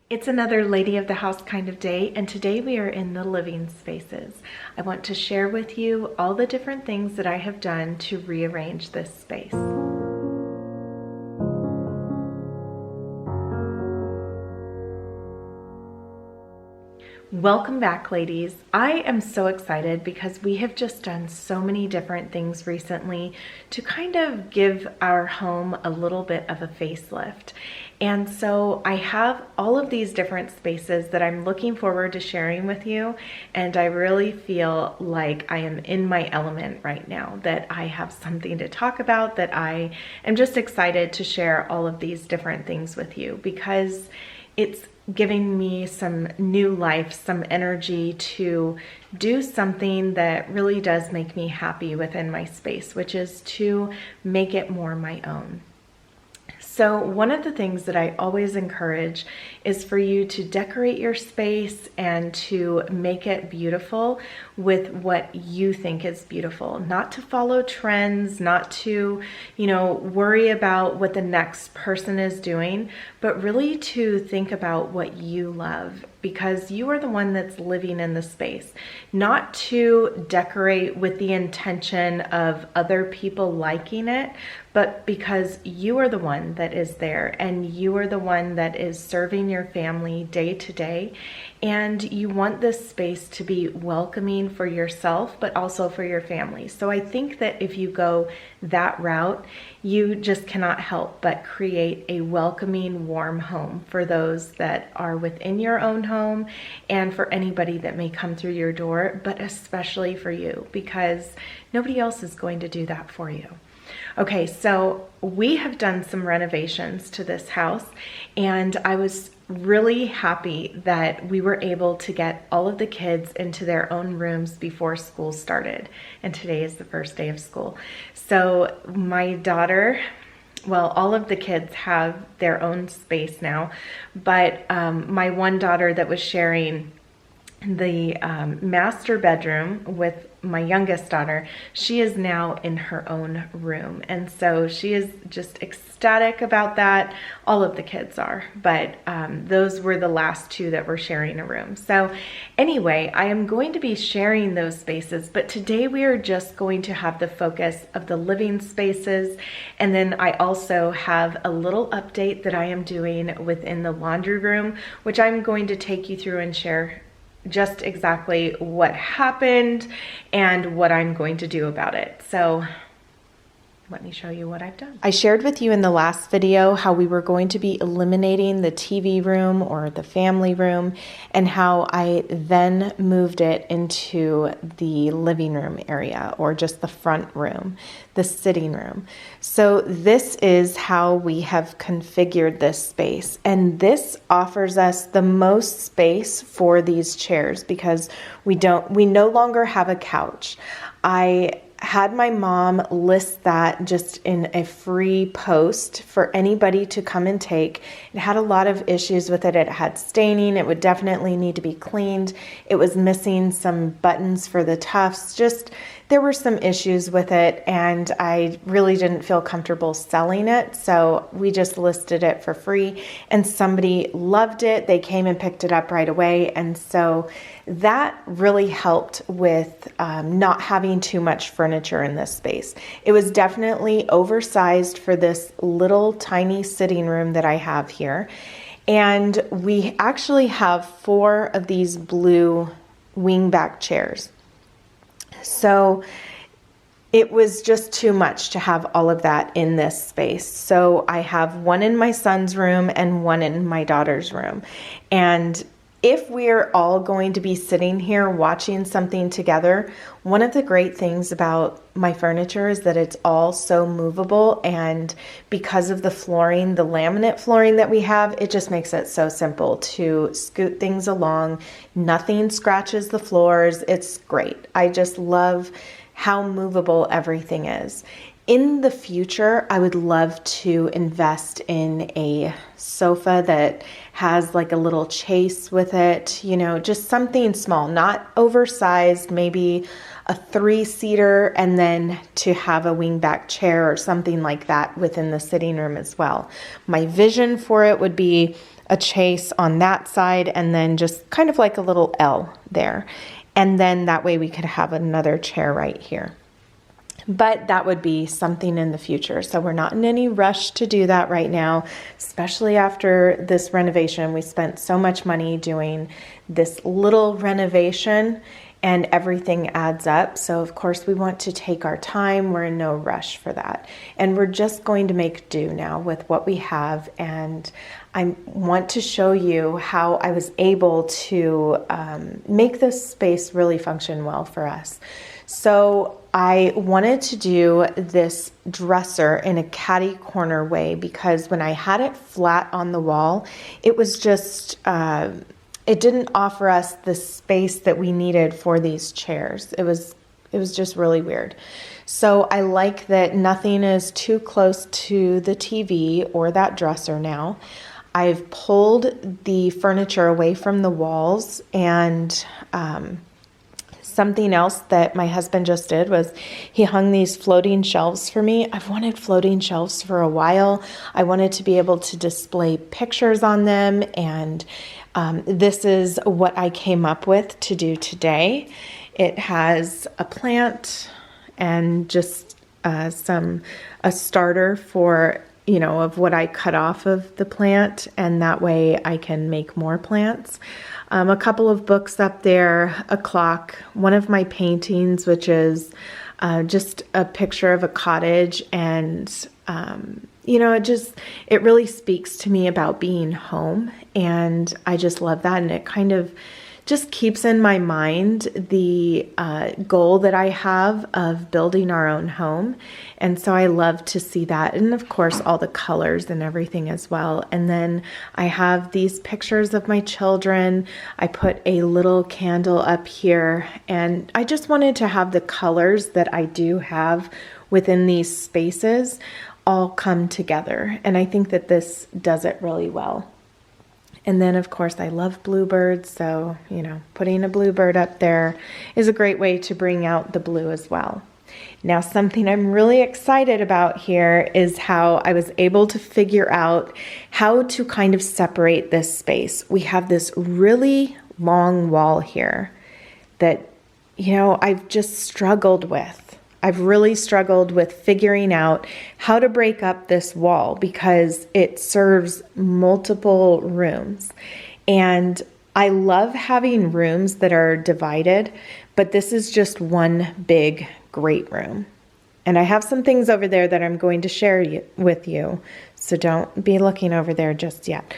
It's another lady of the house kind of day, and today we are in the living spaces. I want to share with you all the different things that I have done to rearrange this space. Welcome back, ladies. I am so excited because we have just done so many different things recently to kind of give our home a little bit of a facelift. And so I have all of these different spaces that I'm looking forward to sharing with you. And I really feel like I am in my element right now, that I have something to talk about, that I am just excited to share all of these different things with you because it's giving me some new life, some energy to do something that really does make me happy within my space, which is to make it more my own. So one of the things that I always encourage is for you to decorate your space and to make it beautiful with what you think is beautiful, not to follow trends, not to, worry about what the next person is doing, but really to think about what you love, because you are the one that's living in the space, not to decorate with the intention of other people liking it, but because you are the one that is there and you are the one that is serving your family day to day. And you want this space to be welcoming for yourself, but also for your family. So I think that if you go that route, you just cannot help but create a welcoming, warm home for those that are within your own home and for anybody that may come through your door, but especially for you, because nobody else is going to do that for you. Okay, so we have done some renovations to this house, and I was really happy that we were able to get all of the kids into their own rooms before school started. And today is the first day of school. So my daughter, well, all of the kids have their own space now, but my one daughter that was sharing the master bedroom with my youngest daughter, she is now in her own room. And so she is just ecstatic about that. All of the kids are, but those were the last two that were sharing a room. So anyway, I am going to be sharing those spaces, but today we are just going to have the focus of the living spaces. And then I also have a little update that I am doing within the laundry room, which I'm going to take you through and share just exactly what happened and what I'm going to do about it. So let me show you what I've done. I shared with you in the last video how we were going to be eliminating the TV room or the family room, and how I then moved it into the living room area, or just the front room, the sitting room. So this is how we have configured this space, and this offers us the most space for these chairs because we no longer have a couch. I had my mom list that just in a free post for anybody to come and take. It had a lot of issues with it. It had staining. It would definitely need to be cleaned. It was missing some buttons for the tufts. Just there were some issues with it, and I really didn't feel comfortable selling it. So we just listed it for free, and somebody loved it. They came and picked it up right away. And so that really helped with not having too much furniture in this space. It was definitely oversized for this little tiny sitting room that I have here. And we actually have 4 of these blue wingback chairs. So it was just too much to have all of that in this space. So I have one in my son's room and one in my daughter's room. And if we're all going to be sitting here watching something together, one of the great things about my furniture is that it's all so movable, and because of the flooring, the laminate flooring that we have, it just makes it so simple to scoot things along. Nothing scratches the floors. It's great. I just love how movable everything is. In the future, I would love to invest in a sofa that has like a little chase with it, just something small, not oversized, maybe a 3-seater, and then to have a wingback chair or something like that within the sitting room as well. My vision for it would be a chase on that side, and then just kind of like a little L there. And then that way we could have another chair right here. But that would be something in the future. So we're not in any rush to do that right now, especially after this renovation. We spent so much money doing this little renovation, and everything adds up. So of course we want to take our time. We're in no rush for that. And we're just going to make do now with what we have. And I want to show you how I was able to make this space really function well for us. So I wanted to do this dresser in a catty corner way, because when I had it flat on the wall, it was just, it didn't offer us the space that we needed for these chairs. It was just really weird. So I like that nothing is too close to the TV or that dresser now. I've pulled the furniture away from the walls, and something else that my husband just did was he hung these floating shelves for me. I've wanted floating shelves for a while. I wanted to be able to display pictures on them, and this is what I came up with to do today. It has a plant and just a starter for, of what I cut off of the plant, and that way I can make more plants. A couple of books up there, a clock, one of my paintings, which is just a picture of a cottage, and it really speaks to me about being home, and I just love that, and it kind of just keeps in my mind the goal that I have of building our own home. And so I love to see that. And of course, all the colors and everything as well. And then I have these pictures of my children. I put a little candle up here, and I just wanted to have the colors that I do have within these spaces all come together. And I think that this does it really well. And then, of course, I love bluebirds, so, putting a bluebird up there is a great way to bring out the blue as well. Now, something I'm really excited about here is how I was able to figure out how to kind of separate this space. We have this really long wall here that, I've just struggled with. I've really struggled with figuring out how to break up this wall, because it serves multiple rooms. And I love having rooms that are divided, but this is just one big, great room. And I have some things over there that I'm going to share with you, so don't be looking over there just yet.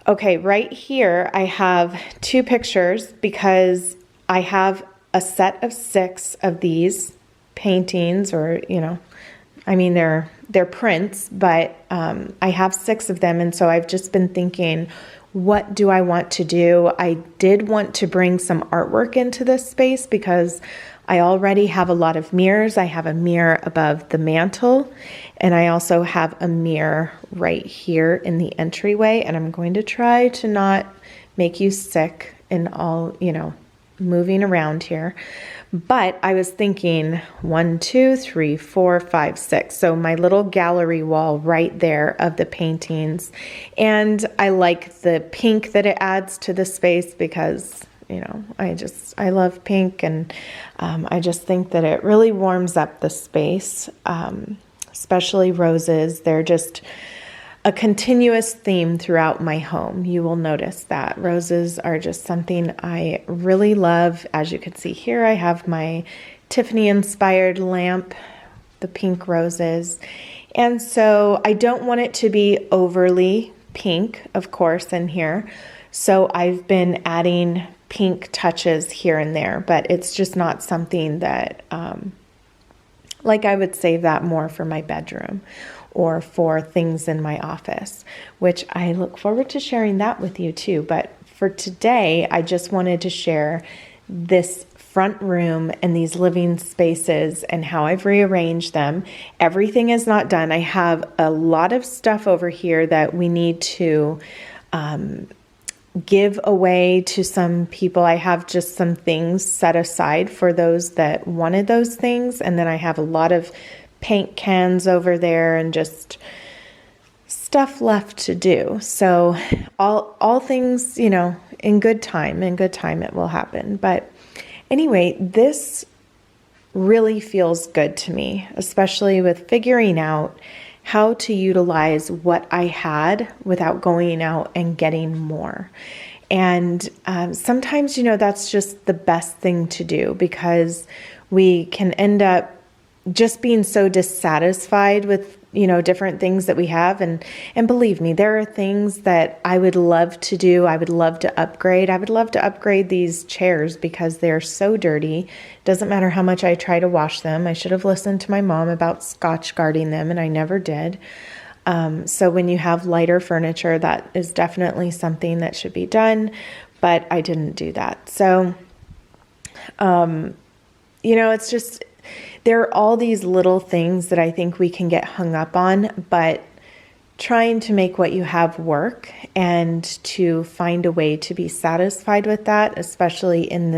Okay, right here I have two pictures, because I have a set of 6 of these paintings, or they're prints, but I have 6 of them, and so I've just been thinking, what do I want to do? I did want to bring some artwork into this space, because I already have a lot of mirrors. I have a mirror above the mantle, and I also have a mirror right here in the entryway, and I'm going to try to not make you sick in all, moving around here. But I was thinking 1, 2, 3, 4, 5, 6. So my little gallery wall right there of the paintings. And I like the pink that it adds to the space, because, I love pink, and I just think that it really warms up the space, especially roses. They're just a continuous theme throughout my home. You will notice that roses are just something I really love. As you can see here, I have my Tiffany inspired lamp, the pink roses. And so I don't want it to be overly pink, of course, in here. So I've been adding pink touches here and there, but it's just not something that, I would save that more for my bedroom or for things in my office, which I look forward to sharing that with you too. But for today, I just wanted to share this front room and these living spaces and how I've rearranged them. Everything is not done. I have a lot of stuff over here that we need to give away to some people. I have just some things set aside for those that wanted those things. And then I have a lot of paint cans over there and just stuff left to do. So all things, you know, in good time it will happen. But anyway, this really feels good to me, especially with figuring out how to utilize what I had without going out and getting more. And sometimes, you know, that's just the best thing to do, because we can end up just being so dissatisfied with, you know, different things that we have. And believe me, there are things that I would love to do. I would love to upgrade. I would love to upgrade these chairs because they're so dirty. Doesn't matter how much I try to wash them. I should have listened to my mom about Scotch guarding them, and I never did. So when you have lighter furniture, that is definitely something that should be done, but I didn't do that. So, you know, it's just, there are all these little things that I think we can get hung up on, but trying to make what you have work and to find a way to be satisfied with that, especially in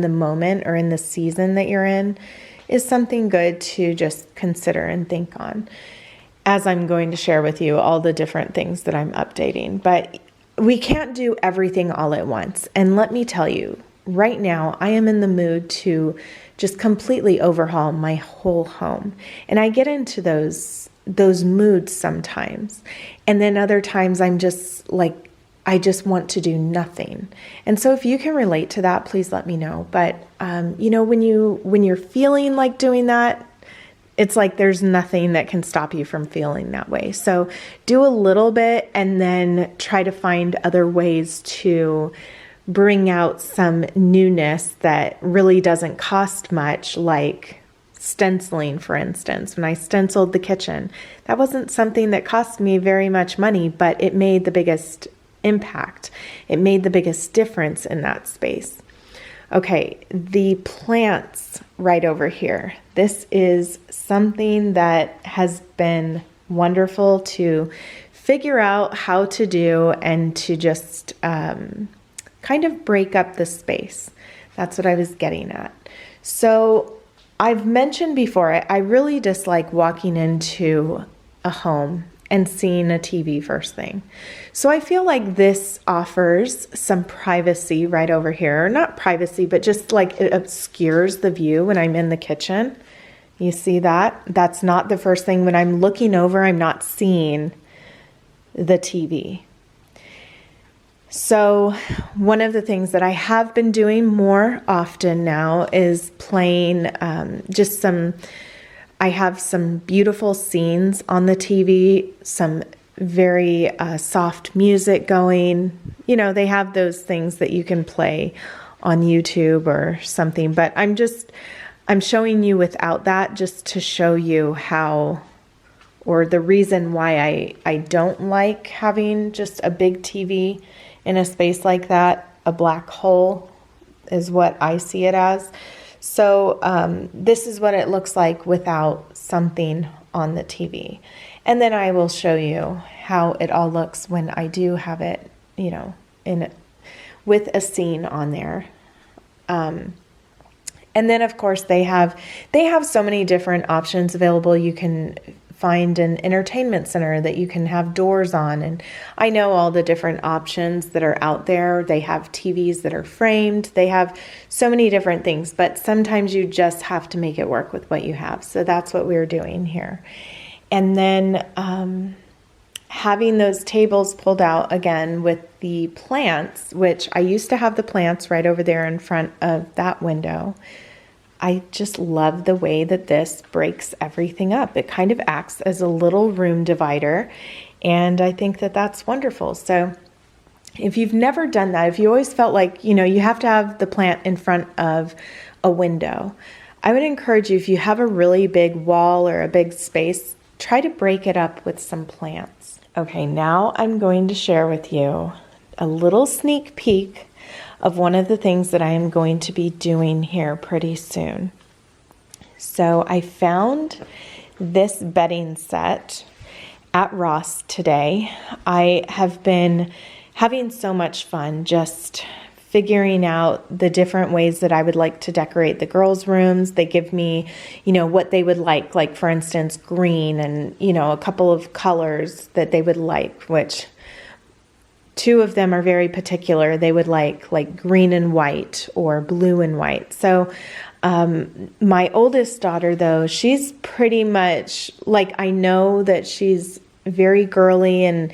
the moment or in the season that you're in, is something good to just consider and think on, as I'm going to share with you all the different things that I'm updating. But we can't do everything all at once. And let me tell you, right now, I am in the mood to just completely overhaul my whole home. And I get into those moods sometimes. And then other times I'm just like, I just want to do nothing. And so if you can relate to that, please let me know. But, you know, when you're feeling like doing that, it's like there's nothing that can stop you from feeling that way. So do a little bit and then try to find other ways to bring out some newness that really doesn't cost much, like stenciling, for instance. When I stenciled the kitchen, that wasn't something that cost me very much money, but it made the biggest impact. It made the biggest difference in that space. Okay, the plants right over here. This is something that has been wonderful to figure out how to do and to just kind of break up the space. That's what I was getting at. So I've mentioned before, I really dislike walking into a home and seeing a TV first thing. So I feel like this offers some privacy right over here. Not privacy, but just like it obscures the view when I'm in the kitchen. You see that? That's not the first thing. When I'm looking over, I'm not seeing the TV. So one of the things that I have been doing more often now is playing I have some beautiful scenes on the TV, some very soft music going. You know, they have those things that you can play on YouTube or something, but I'm showing you without that just to show you how, or the reason why I don't like having just a big TV in a space like that. A black hole is what I see it as. So this is what it looks like without something on the TV. And then I will show you how it all looks when I do have it, you know, with a scene on there. And then of course they have so many different options available. You can find an entertainment center that you can have doors on. And I know all the different options that are out there. They have TVs that are framed. They have so many different things, but sometimes you just have to make it work with what you have. So that's what we're doing here. And then having those tables pulled out again with the plants, which I used to have the plants right over there in front of that window. I just love the way that this breaks everything up. It kind of acts as a little room divider, and I think that that's wonderful. So if you've never done that, if you always felt like, you know, you have to have the plant in front of a window, I would encourage you, if you have a really big wall or a big space, try to break it up with some plants. Okay, now I'm going to share with you a little sneak peek of one of the things that I am going to be doing here pretty soon. So I found this bedding set at Ross today. I have been having so much fun just figuring out the different ways that I would like to decorate the girls' rooms. They give me, what they would like for instance, green and, a couple of colors that they would like, which two of them are very particular. They would like green and white or blue and white. So my oldest daughter, though, she's pretty much I know that she's very girly and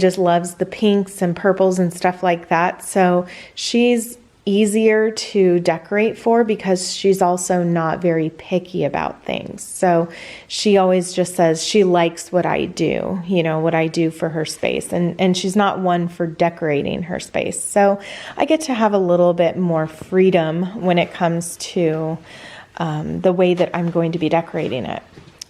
just loves the pinks and purples and stuff like that. So she's easier to decorate for because she's also not very picky about things. So she always just says she likes what I do, what I do for her space. And she's not one for decorating her space. So I get to have a little bit more freedom when it comes to the way that I'm going to be decorating it.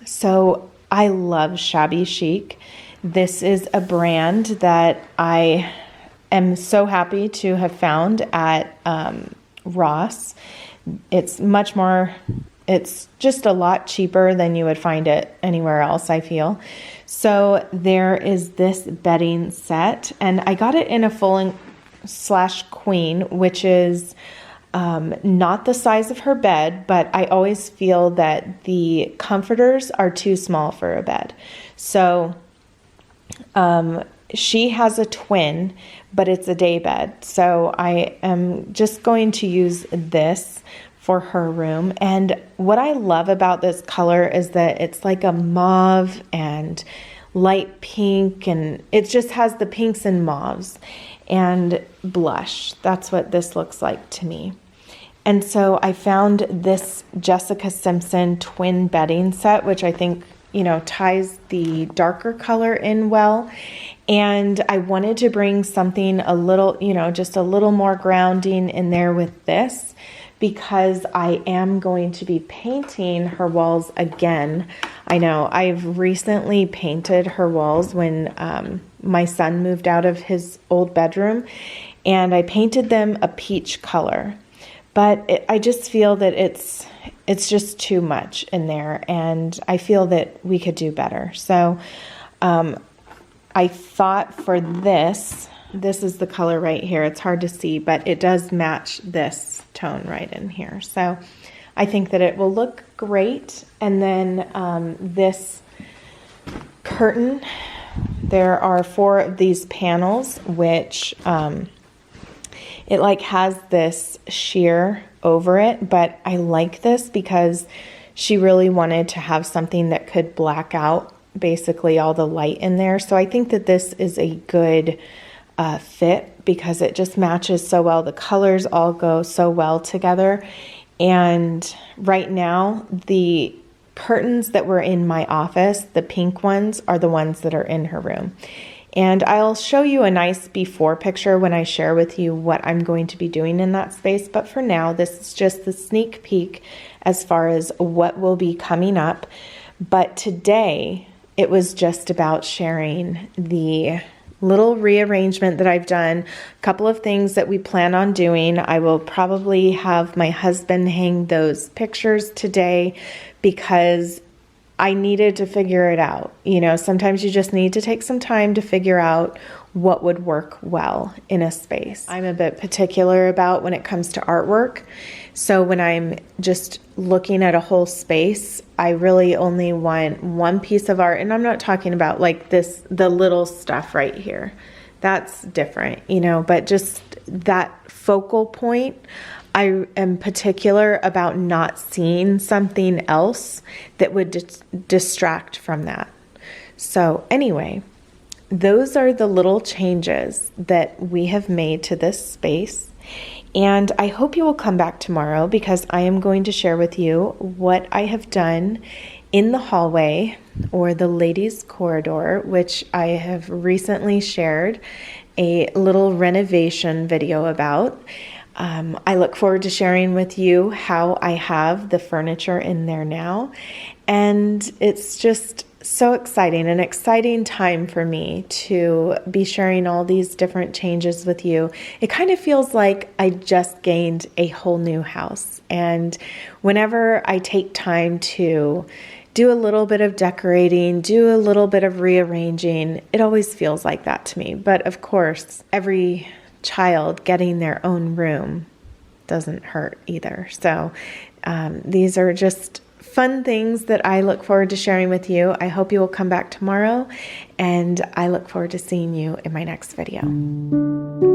So I love Shabby Chic. This is a brand that I am so happy to have found at Ross. It's just a lot cheaper than you would find it anywhere else, I feel. So there is this bedding set, and I got it in a full/queen, which is not the size of her bed, but I always feel that the comforters are too small for a bed. So she has a twin, but it's a day bed. So I am just going to use this for her room. And what I love about this color is that it's like a mauve and light pink, and it just has the pinks and mauves and blush. That's what this looks like to me. And so I found this Jessica Simpson twin bedding set, which I think, ties the darker color in well. And I wanted to bring something a little, just a little more grounding in there with this, because I am going to be painting her walls again. I know I've recently painted her walls when my son moved out of his old bedroom, and I painted them a peach color. But I just feel that it's just too much in there, and I feel that we could do better. So I thought for this is the color right here. It's hard to see, but it does match this tone right in here. So I think that it will look great. And then this curtain, there are 4 of these panels, which it has this sheer over it, but I like this because she really wanted to have something that could black out basically all the light in there. So I think that this is a good fit because it just matches so well. The colors all go so well together. And right now, the curtains that were in my office, the pink ones, are the ones that are in her room. And I'll show you a nice before picture when I share with you what I'm going to be doing in that space. But for now, this is just the sneak peek as far as what will be coming up. But today, it was just about sharing the little rearrangement that I've done, a couple of things that we plan on doing. I will probably have my husband hang those pictures today because I needed to figure it out. Sometimes you just need to take some time to figure out what would work well in a space. I'm a bit particular about when it comes to artwork. So when I'm just looking at a whole space, I really only want one piece of art. And I'm not talking about the little stuff right here. That's different, but just that focal point. I am particular about not seeing something else that would distract from that. So anyway, those are the little changes that we have made to this space. And I hope you will come back tomorrow because I am going to share with you what I have done in the hallway or the ladies' corridor, which I have recently shared a little renovation video about. I look forward to sharing with you how I have the furniture in there now. And it's just so exciting, an exciting time for me to be sharing all these different changes with you. It kind of feels like I just gained a whole new house. And whenever I take time to do a little bit of decorating, do a little bit of rearranging, it always feels like that to me. But of course, every child getting their own room doesn't hurt either. So these are just fun things that I look forward to sharing with you. I hope you will come back tomorrow, and I look forward to seeing you in my next video.